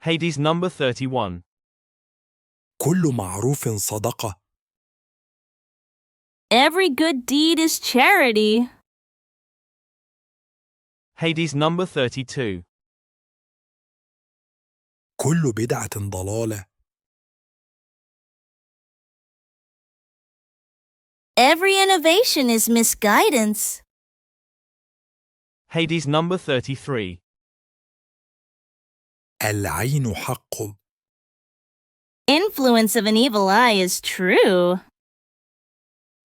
Hadith number 31. كل معروف صدقة. Every good deed is charity. Hadith number 32. كل بدعة ضلالة. Every innovation is misguidance. Hadith number 33. العين حق. Influence of an evil eye is true.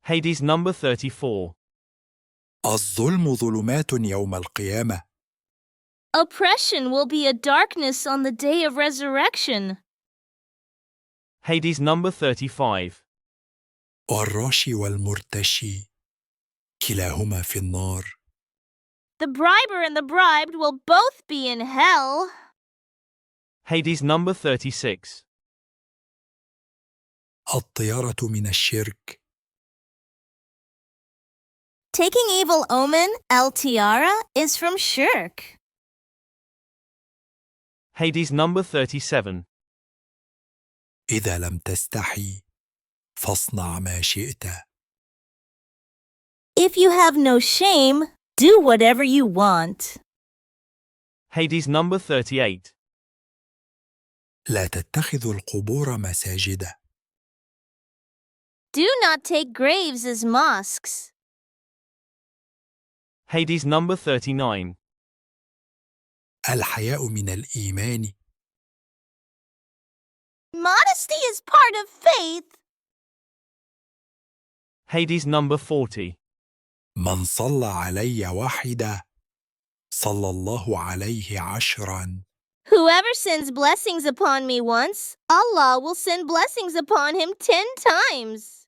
Hadith number 34. الظلم ظلمات يوم القيامة. Oppression will be a darkness on the day of resurrection. Hadith number 35. والراشي والمرتشي كلاهما في النار. The briber and the bribed will both be in hell. Hadith number 36. الطيرة من الشرك. Taking evil omen, al-tiara, is from shirk. Hadith number 37. إذا لم تستحي فاصنع ما شئت. If you have no shame, do whatever you want. Hadith number 38. لا تتخذوا القبور مساجد. Do not take graves as mosques. Hadith number 39. الحياء من الإيمان. Modesty is part of faith. Hadith number 40. من صلى علي واحدة صلى الله عليه 10. Whoever sends blessings upon me once, Allah will send blessings upon him 10 times.